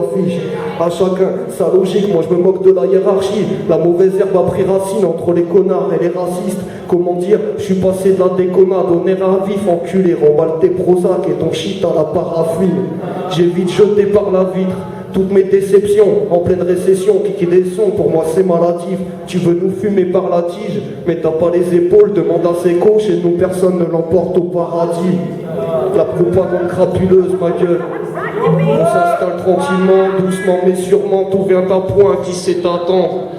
affiche. À chacun sa logique, moi je me moque de la hiérarchie. La mauvaise herbe a pris racine entre les connards et les racistes. Comment dire, je suis passé de la déconnade au nerf à vif, enculé. Remballe tes Prozac et ton shit à la paraffine. J'ai vite jeté par la vitre toutes mes déceptions, en pleine récession, qui des sons, pour moi c'est maladif. Tu veux nous fumer par la tige, mais t'as pas les épaules, demande à ses coachs et nous personne ne l'emporte au paradis. La propagande crapuleuse, ma gueule. On s'installe tranquillement, doucement mais sûrement, tout vient à point qui sait attendre.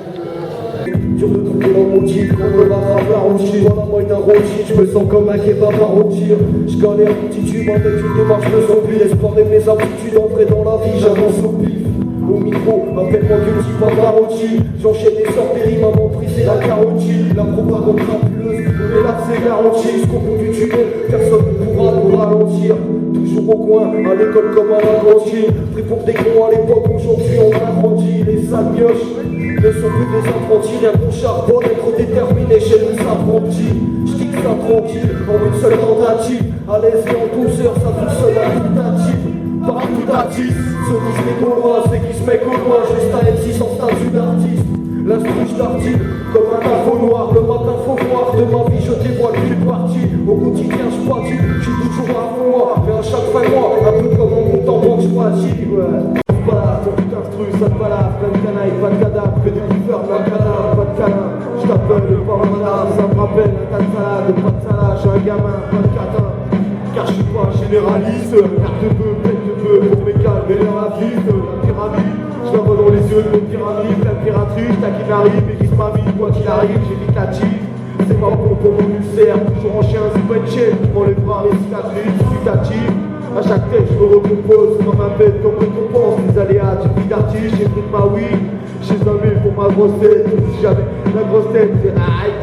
Dur de trouver mon motif, on me rattrape la routine. Dans la moelle d'un rôti, je me sens comme un kebab à rôtir. Je galère titube avec une démarche de zombie. L'espoir et mes aptitudes entrées dans la vie, j'avance au pif. Au micro, appelle-moi que petit paparotti. J'enchaîne les sortes des rimes, maman pris c'est la carotide. La propagande crapuleuse, mais là c'est garanti. Jusqu'au bout du tunnel, personne ne pourra nous ralentir. Toujours au coin, à l'école comme à la cantine. Pris pour des cons à l'époque, aujourd'hui on a grandi. Les sales mioches ne sont plus des apprentis, rien qu'on charbonne, être déterminé chez les apprentis. J'kick ça tranquille, en une seule tentative. À l'aise et en douceur, ça tout seul à tentative. Par putatif, ceux qui se mettent au loin, c'est qui se mettent au loin. Juste un M6 sans statut d'artiste. L'instru j'tartine, comme un info noir. Le matin faut voir, de ma vie je dévoile plus partie. Au quotidien je pratique, je suis toujours à moi. Mais à chaque fin de mois, un peu comme mon compte en banque je pratique, ouais. Ton putain de truc, ça te balade, plein de canailles, pas de cadavre, que des bouffeurs, plein de cadavres, pas de câlin. Je t'appelle par un malade, ça me rappelle un tas de salade, pas de salade, je suis un gamin, pas de catin. Car je suis pas généraliste, carte de bœuf, tête de bœuf, pour mes calmes et leur avis, la pyramide. Je la vois dans les yeux de mes pyramides, la piraterie, t'as qui m'arrive et qui se m'amuse, quoi qu'il arrive, j'évite la tige. C'est pas bon pour mon ulcère, toujours en chien, c'est pas une chaîne, je m'enlèvera les cicatrices, putative. A chaque tête, je me recompose dans ma bête comme récompense. Les aléas d'une vie d'artiste, j'ai pris de ma weed. J'ai jamais pour ma grosse tête, si jamais la grosse tête, c'est aïe.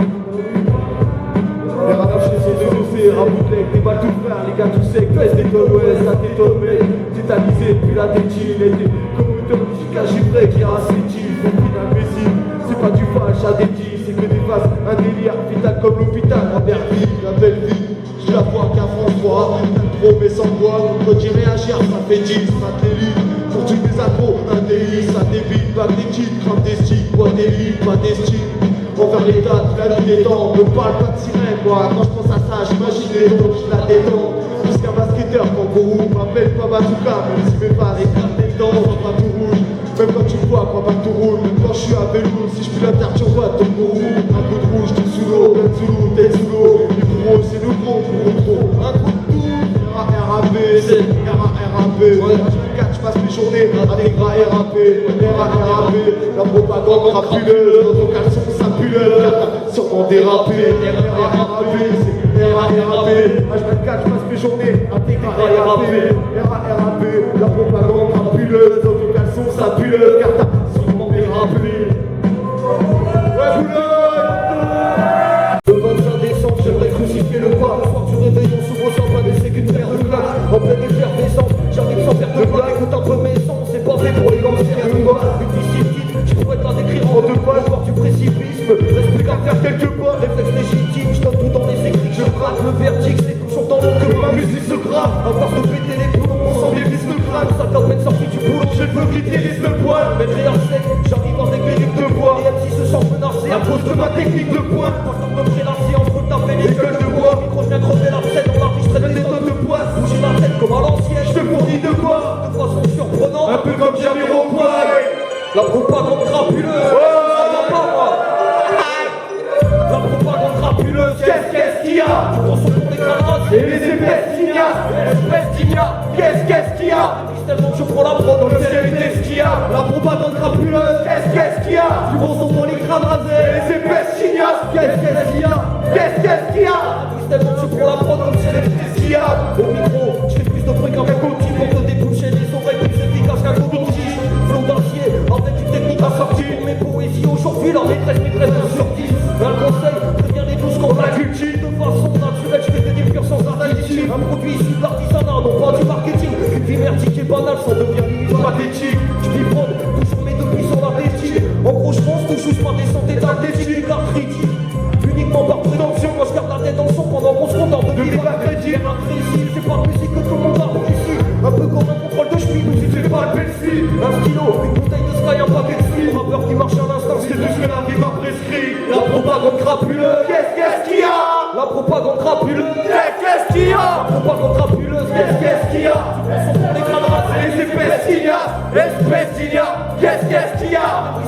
Les ravages chez ces dossiers, raboutec, des balles tout frères, les gars tout secs, pèse des tonnes, ouais, ça t'étonne, mais tétanisé depuis la tétine, et des commuteurs musicaux givrés qui racétine, compris d'imbécile. C'est pas du fâche à des dix, c'est que des faces, un délire vital comme l'hôpital, la belle vie, la belle vie. Je la vois qu'à François, trop mais sans voix, on peut y réagir, ça fait 10, ça t'élite. Pour tous mes accros, un délit, ça débite, pas des titres, crame des styles, bois des lits, pas des styles. Envers l'état, la vie des temps, ne parle pas de sirène, moi, quand je pense à ça, j'imagine les dons, je la détends. Jusqu'à basketteur, quand Gourou m'appelle pas Bazooka, même si mes pas les cartes des dents, pas tout rouge. Même quand tu vois, crois pas que tout roule, même quand je suis à vélo, si je puis la terre, tu vois ton gourou. Un coup de rouge, tout sous l'eau, plein sous l'eau, tête sous l'eau. Les gros, c'est le gros, pour trop. Un coup de tout, R.A.R.A.P, c'est R.A.R.A.P. Ouais, je passe mes journées à des gras R.A.P, R.A.R.A.P. La propagande crapuleuse, dans ton caleçon, ça pue sûrement dérapé, R.A.R.A.P, c'est R.A.R.A.P. H24, je passe mes journées à des gras R.A.P, R.A.R.A.P. La propagande crapuleuse, dans ton caleçon, ça pue car t'as sûrement dérapé. Ouais, le 25 décembre, j'aimerais crucifier le pas. Le soir du réveillon, s'ouvre sans pas laisser qu'une paire de claques. En pleine effervescence, j'arrive sans faire de blague. Écoute un peu mes sons, c'est pas fait pour les gangsters de moi. Une discipline, je pourrais pas décrire en deux pages. Voir du précipice, reste plus qu'à faire quelques pas. Réflexe légitime, je donne tout dans les écrits. Je rate le vertige, c'est toujours dans mon que ma musique se grave. À part de péter les plombs, on sent les vis de crâne. Ça t'a même sorti du boulot, je veux quitter les de poil. Mettre rien sec, j'arrive avec les rives de bois. Les MC se sentent menacés à cause de ma technique de poing. Quand on me prélasser entre taper les gueules de bois. Micro, je viens crever la scène dans la vie, je traîne des tonnes de poids. Bouger ma tête comme à l'ancienne, je te fournis de quoi. De façon surprenante, un peu comme Jamiroquai. La propagande crapuleuse, ça va pas moi. La propagande crapuleuse, qu'est-ce qu'il y a? Tu prends son pour des crânes et les épaisses tignasses. Espèce d'ignat, qu'est-ce qu'il y a? Tellement que je prends la prod dans le ciel, qu'est-ce qu'il y a? La propagande crapuleuse, qu'est-ce qu'il y a? Du bon son pour les crânes rasés, les épaisses chignasses, qu'est-ce qu'il y a? Qu'est-ce qu'il y a? Tellement que je prends la prod dans le ciel, qu'est-ce qu'il y a? Au micro, je fais plus de bruit qu'un coquille pour te déboucher les oreilles plus efficaces qu'un coton-tige. Flow d'acier, avec une technique assortie. Pour mes poésies aujourd'hui, la maîtresse sur 10. Un conseil, préviens les douces qu'on la cultive. De façon naturelle, je fais des purs sans additifs. Un produit issu de l'artisanat, non pas du marketing. Une vie merdique et banale, sans devenir limite pathétique. Je biberonne, toujours mes deux pieds sur la rétine. En gros, je pense toujours par des santé athlétique, arthritique. Uniquement par présomption, moi je garde la tête dans le son pendant qu'on se contente de vivre la crédit. C'est pas de musique que tout le monde apprécie. Un peu comme un contrôle de cheville, mais tu fais pas le Pepsi. un stylo, une bouteille de Sky, un paquet de fruits. Rappeur qui marche à l'instant, c'est de ce la vie pas prescrit. La propagande crapuleuse, qu'est-ce qu'il y a? La propagande crapuleuse, qu'est-ce qu'il y a? La propagande crapuleuse, qu'est-ce qu'il y a? Les crânes rasés, les espèces qu'il y a, qu'est-ce qu'il y a?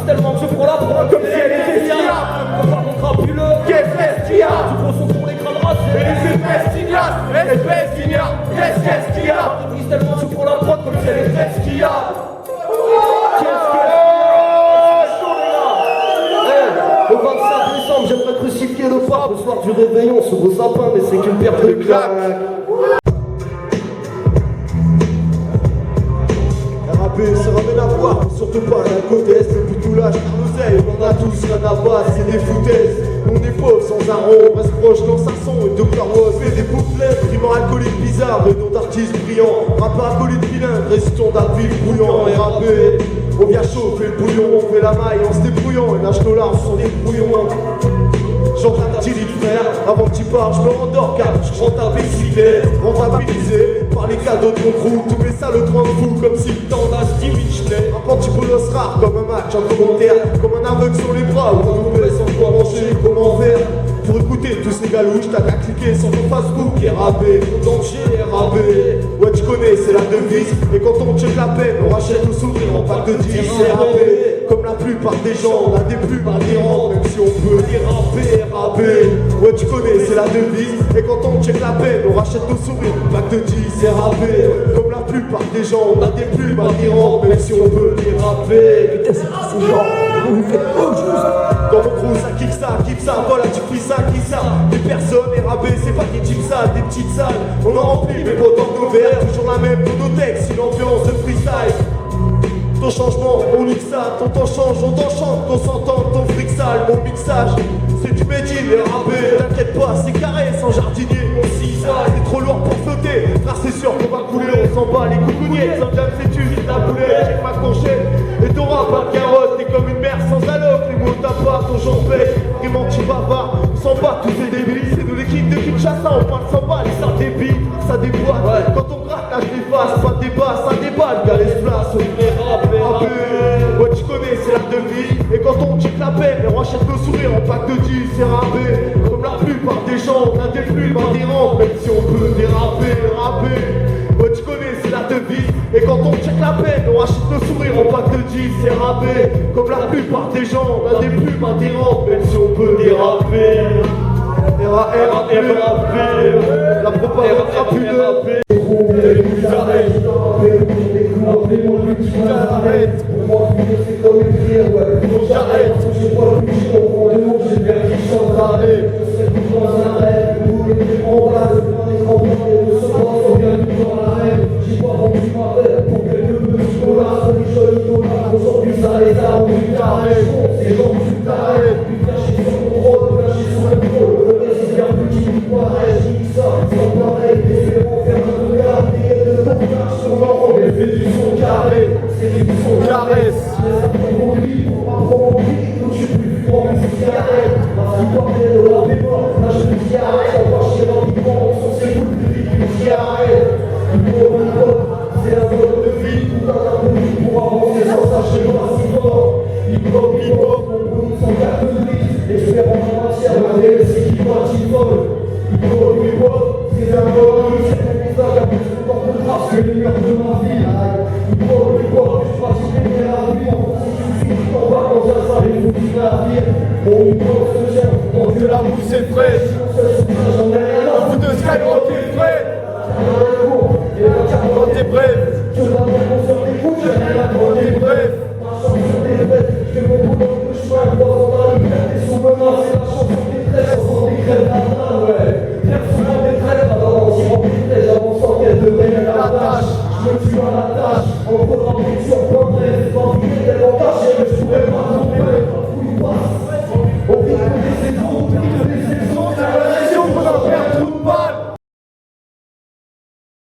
Tellement que je prends la prod comme si elle était qu'il y a. La propagande crapuleuse, qu'est-ce qu'il y a? Tu prends son pour les crânes rasés, les espèces qu'il y a, qu'est-ce qu'il y a? Tellement que je prends la prod comme si elle était qu'il y a. Le 25 décembre, j'aimerais crucifier le pape. Le soir du réveillon sous vos sapins, mais c'est qu'une perte de claque. RAP, ça ramène à voir, mais surtout pas d'un côté est, c'est plutôt l'âge, car l'oseille, on en a tous rien à battre, c'est des foutaises. On est pauvre sans un rond, on reste proche dans sa son, et Dr. Woz fait des bouclettes, rimant alcoolique bizarre, le nom d'artiste brillant, rappeur acolyte bilingue, résistant d'un vif brouillant, RAP. On vient chauffer le bouillon, on fait la maille en se débrouillant, et lâche nos larmes sur des brouillons. J'entends un petit lit de frère, avant que tu pars, je me rendors car je rentabilisé par les cadeaux de mon crew. Tous mes salauds de fou comme si le temps d'un Stevie Schneider. Un pantibolos rare comme un match en commentaire, comme un aveugle sur les bras ou un ouvert sans quoi manger, comment faire. Pour écouter tous ces galouches, t'as qu'à cliquer sur ton Facebook et rabais, ton danger est rabais. Ouais tu connais, c'est la devise, et quand on check la peine, on rachète nos sourires en pack de 10, c'est rabais. Comme la plupart des gens, on a des plumes adhérents, même si on peut déraper, rabais. Ouais tu connais, c'est la devise, et quand on check la peine, on rachète nos sourires en pack de 10, c'est rabais. Comme la plupart des gens, on a des plumes adhérents, même si on peut déraper. Putain c'est qui ces gens? Vous nous faites trop juste. Dans mon crew ça kiffe ça, voilà tu fais ça, qui ça? Des personnes érabées, c'est pas des types sales, des petites salles. On en remplit mais pas dans nos verres, toujours la même pour nos textes, une ambiance de freestyle. Ton changement, on nique ça, ton temps change, on t'enchante, qu'on s'entende, ton fric sale, mon mixage. C'est du médine, les rabais, t'inquiète pas, c'est carré, sans jardinier, mon cisaille. C'est trop lourd pour flotter, frère c'est sûr qu'on va couler, on s'en bat les coucougnettes, sans jam c'est tu, vite la boulette, check ma conchette. Et t'auras pas de carotte, t'es comme une mère sans alloc, les mots t'as pas, ton j'en paye, vraiment tu bavards, sans bat tous ces débiles, c'est nous l'équipe de Kinshasa, on parle sans balles, ça débite, ça déboîte, ouais. Quand on gratte, là je l'efface, pas de débat, ça déballe, gars les place, on est rappé, ouais tu connais, c'est la devise, et quand on check la peine, on rachète nos sourires en pack de 10, c'est rappé, comme la plupart des gens, on a des plumes adhérents, même si on peut déraper, rapper. Ouais tu connais c'est la devise, et quand on check la peine, on rachète nos sourires en pack de 10, c'est rabais. Comme la plupart des gens, on a des plumes adhérentes, même si on peut déraper. R.A.P. La propagande crapuleuse. J'arrête. C'est comme une prière, ouais. J'arrête. Je vois plus je comprends de mots, j'ai perdu sans arrêt. Je serai tout dans un rêve, vous mettez en bas, le plan des crampons, et le sang sont bien tout dans la rêve. J'ai pas vendu ma rêve pour quelques petits dollars, pour les jolis dollars. Aujourd'hui ça les a rendus tarés. C'est gens qui t'arrêtent, puis caché sur mon rôle, caché sur le pôle. Le reste c'est bien plus qui nous paraît, j'ai dit ça, sans pareil. Espérons faire un regard, des de ton sur l'enfant, mais fais du son carré. C'est du son carré. C'est les murs de ma vie. Il faut que je fasse une la vie. On va dans un salle et vous dites la vie. On y pense ce gère, tant que la mousse est fraîche. J'en ai rien à foutre de Skyrock est frais. Et la carte est brève.